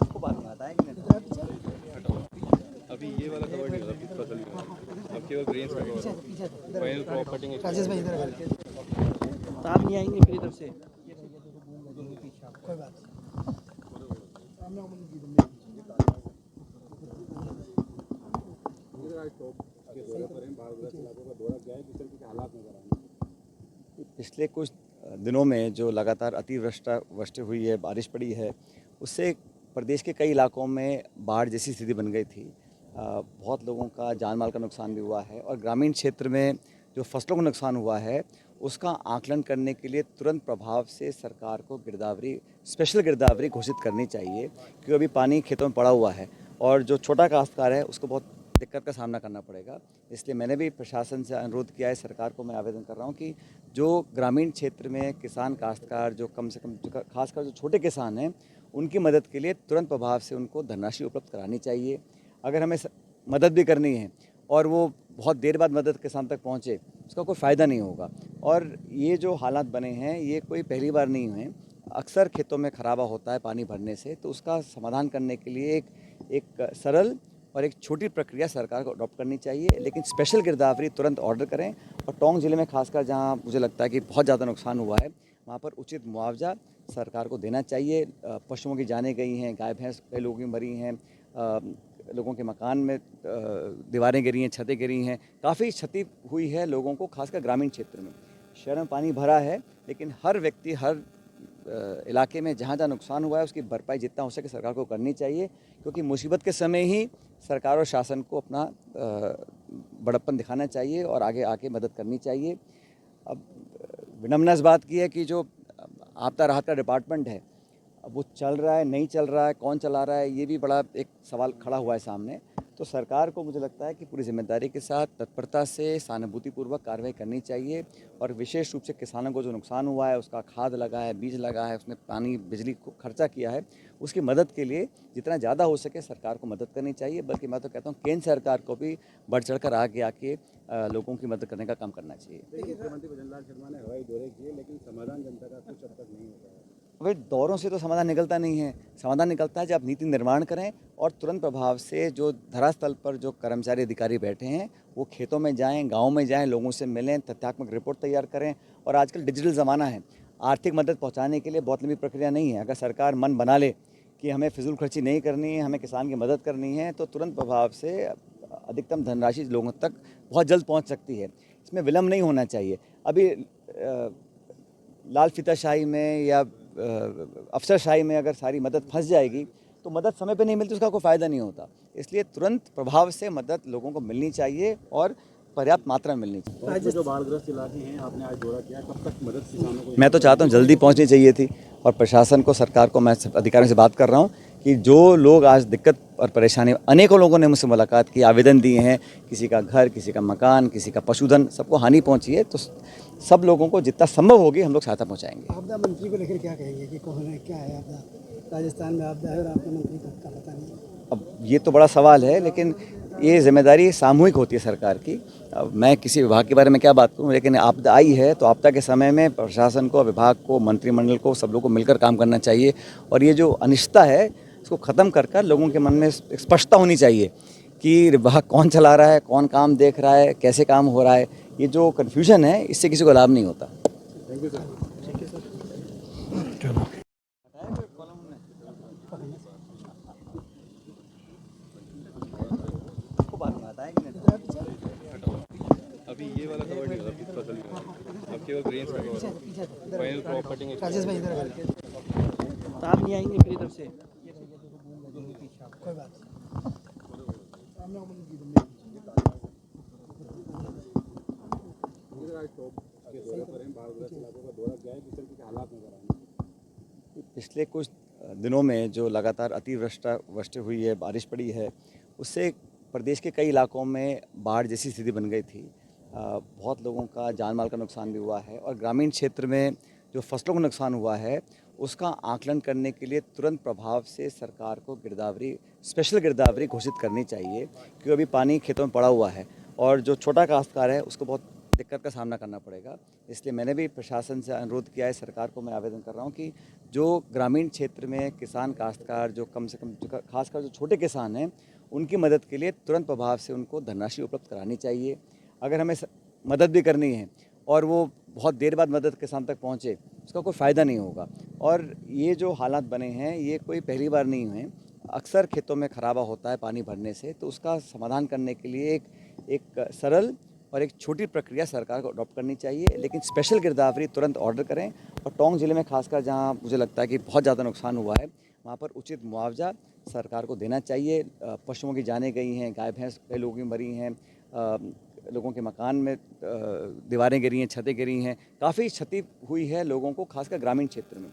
आपको बात में आता है कि नहीं? अभी ये वाला कवर नहीं होगा किस फसल में, अब केवल ग्रेन्स का कवर होगा। फाइनल क्रॉप कटिंग राजेश भाई इधर करके तो आप नहीं आएंगे फिर इधर से? कोई बात पिछले कुछ दिनों में जो लगातार अतिवृष्टि हुई है, बारिश पड़ी है, उससे प्रदेश के कई इलाकों में बाढ़ जैसी स्थिति बन गई थी। बहुत लोगों का जान माल का नुकसान भी हुआ है और ग्रामीण क्षेत्र में जो फसलों को नुकसान हुआ है उसका आकलन करने के लिए तुरंत प्रभाव से सरकार को स्पेशल गिरदावरी घोषित करनी चाहिए, क्योंकि अभी पानी खेतों में पड़ा हुआ है और जो छोटा काश्तकार है उसको बहुत दिक्कत का सामना करना पड़ेगा। इसलिए मैंने भी प्रशासन से अनुरोध किया है, सरकार को मैं आवेदन कर रहा हूँ कि जो ग्रामीण क्षेत्र में किसान काश्तकार जो कम से कम खासकर जो छोटे किसान हैं उनकी मदद के लिए तुरंत प्रभाव से उनको धनराशि उपलब्ध करानी चाहिए। अगर हमें मदद भी करनी है और वो बहुत देर बाद मदद किसान तक पहुँचे, उसका कोई फ़ायदा नहीं होगा। और ये जो हालात बने हैं ये कोई पहली बार नहीं हुए, अक्सर खेतों में खराबा होता है पानी भरने से। तो उसका समाधान करने के लिए एक सरल और एक छोटी प्रक्रिया सरकार को अडॉप्ट करनी चाहिए, लेकिन स्पेशल गिरदावरी तुरंत ऑर्डर करें। और टोंक ज़िले में खासकर जहां मुझे लगता है कि बहुत ज़्यादा नुकसान हुआ है, वहां पर उचित मुआवजा सरकार को देना चाहिए। पशुओं की जानें गई हैं, गाय भैंस कई लोगों की मरी हैं, लोगों के मकान में दीवारें गिरी हैं, छतें गिरी हैं, काफ़ी क्षति हुई है लोगों को, खासकर ग्रामीण क्षेत्र में। शहर में पानी भरा है, लेकिन हर व्यक्ति हर इलाके में जहाँ जहाँ नुकसान हुआ है उसकी भरपाई जितना हो सके सरकार को करनी चाहिए, क्योंकि मुसीबत के समय ही सरकार और शासन को अपना बड़प्पन दिखाना चाहिए और आगे आके मदद करनी चाहिए। अब विडम्बना इस बात की है कि जो आपदा राहत का डिपार्टमेंट है, अब वो चल रहा है नहीं चल रहा है, कौन चला रहा है, ये भी बड़ा एक सवाल खड़ा हुआ है सामने। तो सरकार को मुझे लगता है कि पूरी जिम्मेदारी के साथ तत्परता से सहानुभूतिपूर्वक कार्रवाई करनी चाहिए और विशेष रूप से किसानों को जो नुकसान हुआ है, उसका खाद लगा है, बीज लगा है, उसने पानी बिजली को खर्चा किया है, उसकी मदद के लिए जितना ज़्यादा हो सके सरकार को मदद करनी चाहिए। बल्कि मैं तो कहता हूँ केंद्र सरकार को भी बढ़ चढ़ कर आगे आके लोगों की मदद करने का काम करना चाहिए। मुख्यमंत्री भजनलाल शर्मा ने हवाई दौरे किए, लेकिन समाधान जनता का कुछ अब तक नहीं हो पाया। भाई दौरों से तो समाधान निकलता नहीं है। समाधान निकलता है जब नीति निर्माण करें और तुरंत प्रभाव से जो धरातल पर जो कर्मचारी अधिकारी बैठे हैं वो खेतों में जाएं, गाँव में जाएं, लोगों से मिलें, तथ्यात्मक रिपोर्ट तैयार करें। और आजकल डिजिटल ज़माना है, आर्थिक मदद पहुँचाने के लिए बहुत लंबी प्रक्रिया नहीं है। अगर सरकार मन बना ले कि हमें फिजूल खर्ची नहीं करनी है, हमें किसान की मदद करनी है, तो तुरंत प्रभाव से अधिकतम धनराशि लोगों तक बहुत जल्द पहुँच सकती है। इसमें विलम्ब नहीं होना चाहिए। अभी लाल फीताशाही में या अफसरशाही में अगर सारी मदद फंस जाएगी तो मदद समय पे नहीं मिलती, उसका कोई फ़ायदा नहीं होता। इसलिए तुरंत प्रभाव से मदद लोगों को मिलनी चाहिए और पर्याप्त मात्रा में मिलनी चाहिए। आज जो बाढ़ग्रस्त इलाके हैं आपने आज दौरा किया, कब तक मदद किसानों को? मैं तो चाहता हूँ जल्दी पहुँचनी चाहिए थी और प्रशासन को, सरकार को, मैं अधिकारियों से बात कर रहा हूँ कि जो लोग आज दिक्कत और परेशानी, अनेकों लोगों ने मुझसे मुलाकात की, आवेदन दिए हैं, किसी का घर, किसी का मकान, किसी का पशुधन, सबको हानि पहुँची है। तो सब लोगों को जितना संभव होगी हम लोग सहायता पहुँचाएंगे। आपदा मंत्री को लेकर क्या कहेंगे कि कौन है, क्या है आपदा? राजस्थान में आपदा है और आपका मंत्री का पता नहीं। अब ये तो बड़ा सवाल है, लेकिन ये जिम्मेदारी सामूहिक होती है सरकार की। अब मैं किसी विभाग के बारे में क्या बात करूं, लेकिन आपदा आई है तो आपदा के समय में प्रशासन को, विभाग को, मंत्रिमंडल को, सब लोगों को मिलकर काम करना चाहिए। और ये जो अनिश्चितता है इसको ख़त्म कर लोगों के मन में स्पष्टता होनी चाहिए कि विभाग कौन चला रहा है, कौन काम देख रहा है, कैसे काम हो रहा है। ये जो कन्फ्यूजन है इससे किसी को लाभ नहीं होता। Thank you sir. आपको बात में आता है कि नहीं? अभी ये वाला कवर नहीं होगा किस फसल में, अब केवल ग्रेन्स का कवर होगा। फाइनल क्रॉप कटिंग राजेश भाई इधर करके तो आप नहीं आएंगे फिर इधर से? कोई बात पिछले कुछ दिनों में जो लगातार अतिवृष्टि हुई है, बारिश पड़ी है, उससे प्रदेश के कई इलाकों में बाढ़ जैसी स्थिति बन गई थी। बहुत लोगों का जान माल का नुकसान भी हुआ है और ग्रामीण क्षेत्र में जो फसलों को नुकसान हुआ है उसका आकलन करने के लिए तुरंत प्रभाव से सरकार को स्पेशल गिरदावरी घोषित करनी चाहिए, क्योंकि अभी पानी खेतों में पड़ा हुआ है और जो छोटा काश्तकार है उसको बहुत दिक्कत का सामना करना पड़ेगा। इसलिए मैंने भी प्रशासन से अनुरोध किया है, सरकार को मैं आवेदन कर रहा हूँ कि जो ग्रामीण क्षेत्र में किसान काश्तकार जो कम से कम खासकर जो छोटे किसान हैं उनकी मदद के लिए तुरंत प्रभाव से उनको धनराशि उपलब्ध करानी चाहिए। अगर हमें मदद भी करनी है और वो बहुत देर बाद मदद किसान तक पहुँचे, उसका कोई फ़ायदा नहीं होगा। और ये जो हालात बने हैं ये कोई पहली बार नहीं हुए, अक्सर खेतों में खराबा होता है पानी भरने से। तो उसका समाधान करने के लिए एक सरल और एक छोटी प्रक्रिया सरकार को अडॉप्ट करनी चाहिए, लेकिन स्पेशल गिरदावरी तुरंत ऑर्डर करें। और टोंक ज़िले में खासकर जहां मुझे लगता है कि बहुत ज़्यादा नुकसान हुआ है, वहां पर उचित मुआवजा सरकार को देना चाहिए। पशुओं की जानें गई हैं, गाय भैंस कई लोगों की मरी हैं, लोगों के मकान में दीवारें गिरी हैं, छतें गिरी हैं, काफ़ी क्षति हुई है लोगों को, खासकर ग्रामीण क्षेत्र में।